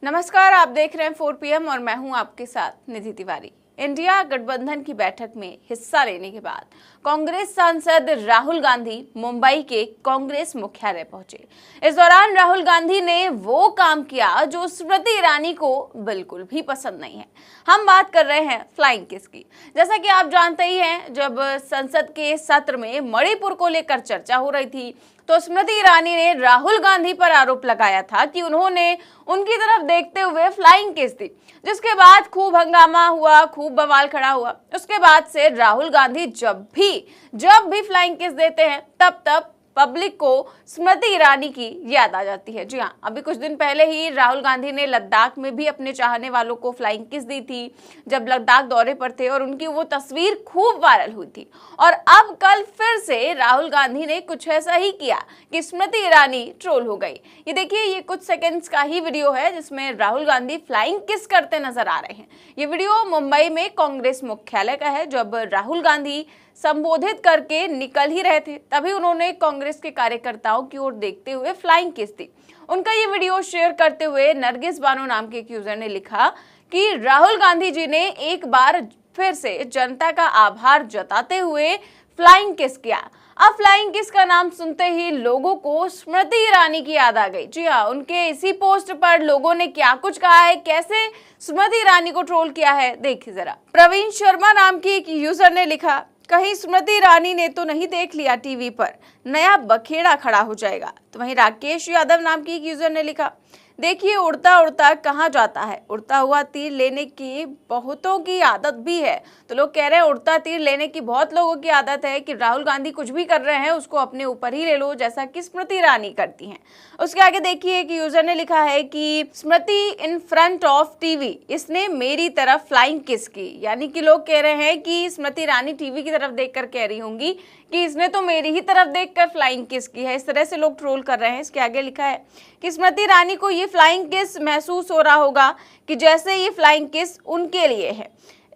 नमस्कार, आप देख रहे हैं 4 PM और मैं हूं आपके साथ निधि तिवारी। इंडिया गठबंधन की बैठक में हिस्सा लेने के बाद कांग्रेस सांसद राहुल गांधी मुंबई के कांग्रेस मुख्यालय पहुंचे। इस दौरान राहुल गांधी ने वो काम किया जो स्मृति ईरानी को बिल्कुल भी पसंद नहीं है। हम बात कर रहे हैं फ्लाइंग किस की। जैसा कि आप जानते ही हैं, जब संसद के सत्र में मणिपुर को लेकर चर्चा हो रही थी तो स्मृति ईरानी ने राहुल गांधी पर आरोप लगाया था कि उन्होंने उनकी तरफ देखते हुए फ्लाइंग किस दी, जिसके बाद खूब हंगामा हुआ, खूब बवाल खड़ा हुआ। उसके बाद से राहुल गांधी जब भी फ्लाइंग किस देते हैं तब पब्लिक को स्मृति ईरानी की याद आ जाती है। जी हाँ, अभी कुछ दिन पहले ही राहुल गांधी ने लद्दाख में भी अपने चाहने वालों को फ्लाइंग किस दी थी, जब लद्दाख दौरे पर थे, और उनकी वो तस्वीर खूब वायरल हुई थी। और अब कल फिर से राहुल गांधी ने कुछ ऐसा ही किया कि स्मृति ईरानी ट्रोल हो गई। ये देखिए, ये कुछ सेकेंड्स का ही वीडियो है जिसमें राहुल गांधी फ्लाइंग किस करते नजर आ रहे हैं। ये वीडियो मुंबई में कांग्रेस मुख्यालय का है। जब राहुल गांधी संबोधित करके निकल ही रहे थे तभी उन्होंने कांग्रेस के कार्यकर्ताओं की ओर देखते हुए फ्लाइंग किस दी। उनका ये वीडियो शेयर करते हुए नरगिस बानो नाम के एक यूजर ने लिखा कि राहुल गांधी जी ने एक बार फिर से जनता का आभार जताते हुए फ्लाइंग किस किया। अब फ्लाइंग किस का नाम सुनते ही लोगों को स्मृति ईरानी की याद आ गई। जी हाँ, उनके इसी पोस्ट पर लोगों ने क्या कुछ कहा है, कैसे स्मृति ईरानी को ट्रोल किया है, देखिए जरा। प्रवीण शर्मा नाम की एक यूजर ने लिखा, कहीं स्मृति ईरानी ने तो नहीं देख लिया टीवी पर नया बखेड़ा खड़ा हो जाएगा। तो वहीं राकेश यादव नाम की एक यूजर ने लिखा, देखिए उड़ता उड़ता कहाँ जाता है, उड़ता हुआ तीर लेने की बहुतों की आदत भी है। तो लोग कह रहे हैं उड़ता तीर लेने की बहुत लोगों की आदत है कि राहुल गांधी कुछ भी कर रहे हैं उसको अपने ऊपर ही ले लो, जैसा कि स्मृति ईरानी करती हैं। उसके आगे देखिए, एक यूजर ने लिखा है कि स्मृति इन फ्रंट ऑफ टीवी, इसने मेरी तरफ फ्लाइंग किस की। यानी कि लोग कह रहे हैं कि स्मृति ईरानी टीवी की तरफ देखकर कह रही होंगी कि इसने तो मेरी ही तरफ देखकर फ्लाइंग किस की है। इस तरह से लोग ट्रोल कर रहे हैं। इसके आगे लिखा है कि स्मृति ईरानी को ये फ्लाइंग किस महसूस हो रहा होगा कि जैसे ये फ्लाइंग किस उनके लिए है।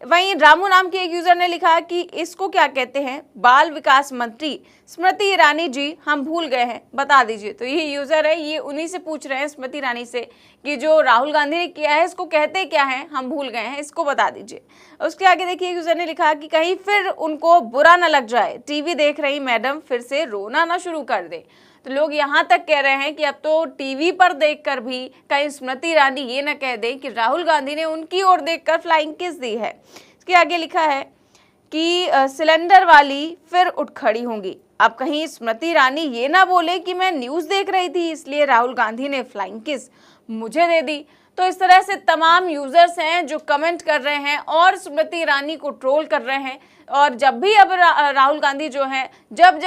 वहीं रामू नाम के एक यूजर ने लिखा कि इसको क्या कहते हैं, बाल विकास मंत्री स्मृति ईरानी जी, हम भूल गए हैं, बता दीजिए। तो ये यूजर है, ये उन्हीं से पूछ रहे हैं स्मृति ईरानी से कि जो राहुल गांधी ने किया है इसको कहते क्या है, हम भूल गए हैं, इसको बता दीजिए। उसके आगे देखिए, यूजर ने लिखा कि कहीं फिर उनको बुरा न लग जाए, टीवी देख रही मैडम फिर से रोना ना शुरू कर दे। तो लोग यहाँ तक कह रहे हैं कि अब तो टीवी पर देखकर भी कहीं स्मृति ईरानी ये न कह दें कि राहुल गांधी ने उनकी ओर देखकर फ्लाइंग किस दी है। इसके आगे लिखा है कि सिलेंडर वाली फिर उठ खड़ी होंगी। अब कहीं स्मृति ईरानी ये ना बोले कि मैं न्यूज़ देख रही थी इसलिए राहुल गांधी ने फ्लाइंग किस मुझे दे दी। तो इस तरह से तमाम यूजर्स हैं जो कमेंट कर रहे हैं और स्मृति ईरानी को ट्रोल कर रहे हैं। और जब भी अब राहुल गांधी जो हैं जब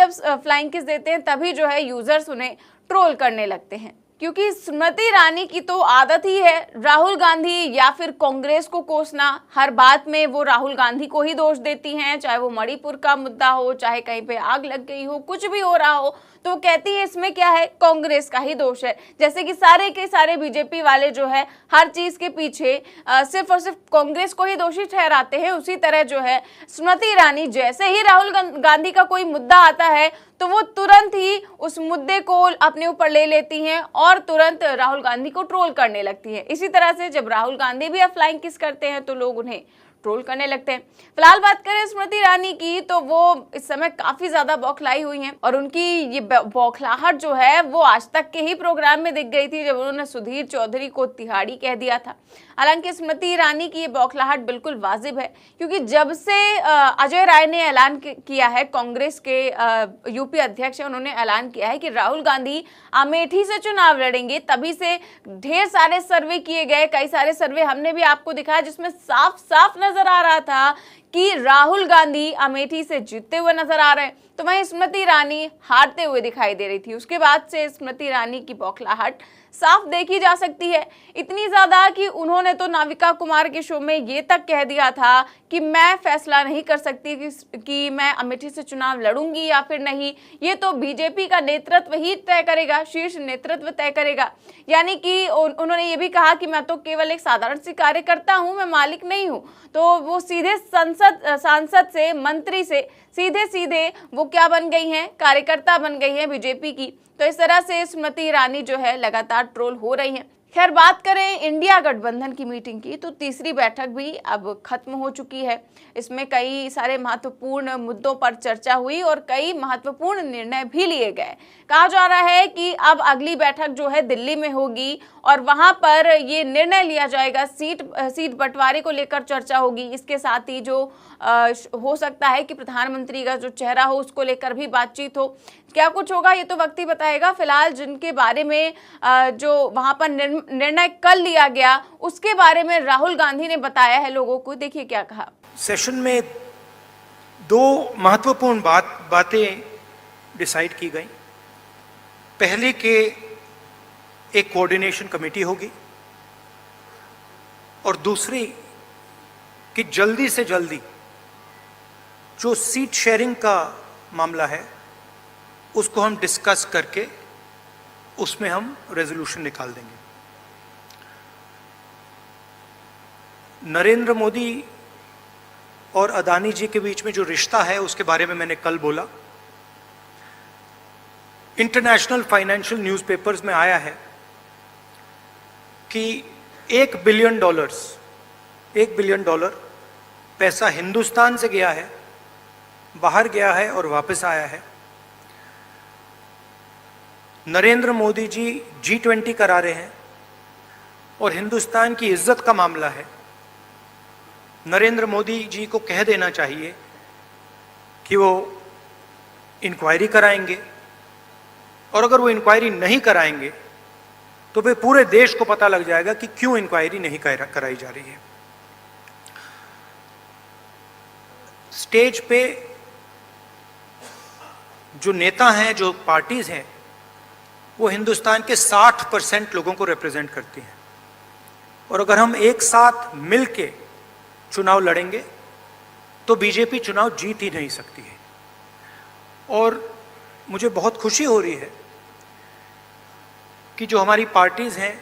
फ्लाइंग किस देते हैं तभी जो है यूजर्स उन्हें ट्रोल करने लगते हैं, क्योंकि स्मृति ईरानी की तो आदत ही है राहुल गांधी या फिर कांग्रेस को कोसना। हर बात में वो राहुल गांधी को ही दोष देती हैं, चाहे वो मणिपुर का मुद्दा हो, चाहे कहीं पे आग लग गई हो, कुछ भी हो रहा हो तो वो कहती है इसमें क्या है, कांग्रेस का ही दोष है। जैसे कि सारे के सारे बीजेपी वाले जो है हर चीज के पीछे सिर्फ और सिर्फ कांग्रेस को ही दोषी ठहराते हैं। उसी तरह जो है स्मृति ईरानी जैसे ही राहुल गांधी का कोई मुद्दा आता है तो वो तुरंत ही उस मुद्दे को अपने ऊपर ले लेती हैं और तुरंत राहुल गांधी को ट्रोल करने लगती हैं। इसी तरह से जब राहुल गांधी भी फ्लाइंग किस करते हैं तो लोग उन्हें ट्रोल करने लगते हैं। फिलहाल बात करें स्मृति ईरानी की तो वो इस समय काफी ज्यादा बौखलाई हुई हैं और उनकी ये बौखलाहट जो है वो आज तक के ही प्रोग्राम में दिख गई थी जब उन्होंने सुधीर चौधरी को तिहाड़ी कह दिया था। हालांकि स्मृति ईरानी की ये बौखलाहट बिल्कुल वाजिब है, क्योंकि जब से अजय राय ने ऐलान किया है, कांग्रेस के यूपी अध्यक्ष है, उन्होंने ऐलान किया है कि राहुल गांधी अमेठी से चुनाव लड़ेंगे, तभी से ढेर सारे सर्वे किए गए। कई सारे सर्वे हमने भी आपको दिखाया जिसमें साफ साफ नजर आ रहा था कि राहुल गांधी अमेठी से जीतते हुए नजर आ रहे हैं, तो वहीं स्मृति ईरानी हारते हुए दिखाई दे रही थी। उसके बाद से स्मृति ईरानी की बौखलाहट साफ देखी जा सकती है, इतनी ज्यादा कि उन्होंने तो नाविका कुमार के शो में ये तक कह दिया था कि मैं फैसला नहीं कर सकती कि मैं अमेठी से चुनाव लड़ूंगी या फिर नहीं, ये तो बीजेपी का नेतृत्व ही तय करेगा, शीर्ष नेतृत्व तय करेगा। यानी कि उन्होंने ये भी कहा कि मैं तो केवल एक साधारण सी कार्यकर्ता हूं, मैं मालिक नहीं हूं। तो वो सीधे सांसद से, मंत्री से सीधे वो क्या बन गई हैं, कार्यकर्ता बन गई हैं बीजेपी की। तो इस तरह से स्मृति ईरानी जो है लगातार ट्रोल हो रही हैं। खैर, बात करें इंडिया गठबंधन की मीटिंग की, तो तीसरी बैठक भी अब खत्म हो चुकी है। इसमें कई सारे महत्वपूर्ण मुद्दों पर चर्चा हुई और कई महत्वपूर्ण निर्णय भी लिए गए। कहा जा रहा है कि अब अगली बैठक जो है दिल्ली में होगी और वहां पर ये निर्णय लिया जाएगा, सीट बंटवारे को लेकर चर्चा होगी। इसके साथ ही जो हो सकता है कि प्रधानमंत्री का जो चेहरा हो उसको लेकर भी बातचीत हो। क्या कुछ होगा ये तो वक्त ही बताएगा। फिलहाल जिनके बारे में जो वहां पर निर्णय कल लिया गया उसके बारे में राहुल गांधी ने बताया है लोगों को। देखिए क्या कहा। सेशन में दो महत्वपूर्ण बातें डिसाइड की गई। पहले के एक कोऑर्डिनेशन कमेटी होगी और दूसरी कि जल्दी से जल्दी जो सीट शेयरिंग का मामला है उसको हम डिस्कस करके उसमें हम रेजोल्यूशन निकाल देंगे। नरेंद्र मोदी और अदानी जी के बीच में जो रिश्ता है उसके बारे में मैंने कल बोला। इंटरनेशनल फाइनेंशियल न्यूज़पेपर्स में आया है कि $1 बिलियन पैसा हिंदुस्तान से गया है, बाहर गया है और वापस आया है। नरेंद्र मोदी जी G20 करा रहे हैं और हिंदुस्तान की इज्जत का मामला है। नरेंद्र मोदी जी को कह देना चाहिए कि वो इंक्वायरी कराएंगे और अगर वो इंक्वायरी नहीं कराएंगे तो फिर पूरे देश को पता लग जाएगा कि क्यों इंक्वायरी नहीं कराई जा रही है। स्टेज पे जो नेता हैं, जो पार्टीज हैं, वो हिंदुस्तान के 60% लोगों को रिप्रेजेंट करती हैं और अगर हम एक साथ मिलके चुनाव लड़ेंगे तो बीजेपी चुनाव जीत ही नहीं सकती है। और मुझे बहुत खुशी हो रही है कि जो हमारी पार्टीज हैं,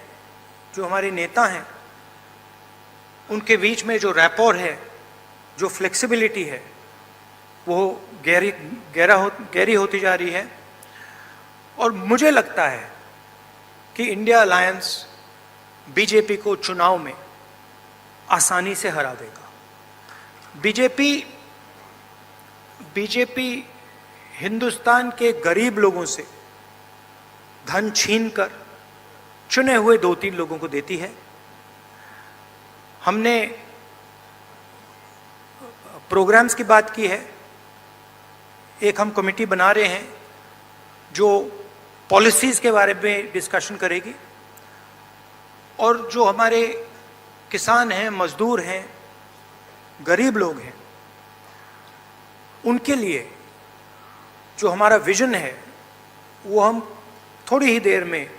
जो हमारे नेता हैं, उनके बीच में जो रैपोर है, जो फ्लेक्सिबिलिटी है, वो गहरी होती जा रही है। और मुझे लगता है कि इंडिया अलायंस बीजेपी को चुनाव में आसानी से हरा देगा। बीजेपी हिंदुस्तान के गरीब लोगों से धन छीनकर चुने हुए 2-3 लोगों को देती है। हमने प्रोग्राम्स की बात की है। एक हम कमेटी बना रहे हैं जो पॉलिसीज के बारे में डिस्कशन करेगी और जो हमारे किसान हैं, मजदूर हैं, गरीब लोग हैं, उनके लिए जो हमारा विजन है वो हम थोड़ी ही देर में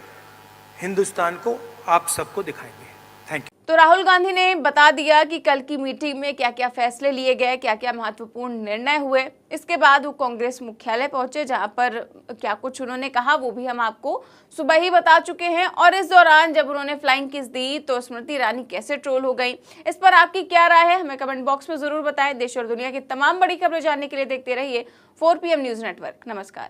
हिंदुस्तान को, आप सबको दिखाएंगे। Thank you. तो राहुल गांधी ने बता दिया कि कल की मीटिंग में क्या क्या फैसले लिए गए, क्या क्या महत्वपूर्ण निर्णय हुए। इसके बाद वो कांग्रेस मुख्यालय पहुंचे, जहां पर क्या कुछ उन्होंने कहा वो भी हम आपको सुबह ही बता चुके हैं। और इस दौरान जब उन्होंने फ्लाइंग किस दी तो स्मृति ईरानी कैसे ट्रोल हो गई, इस पर आपकी क्या राय है हमें कमेंट बॉक्स में जरूर बताएं। देश और दुनिया की तमाम बड़ी खबरें जानने के लिए देखते रहिए 4 PM न्यूज नेटवर्क। नमस्कार।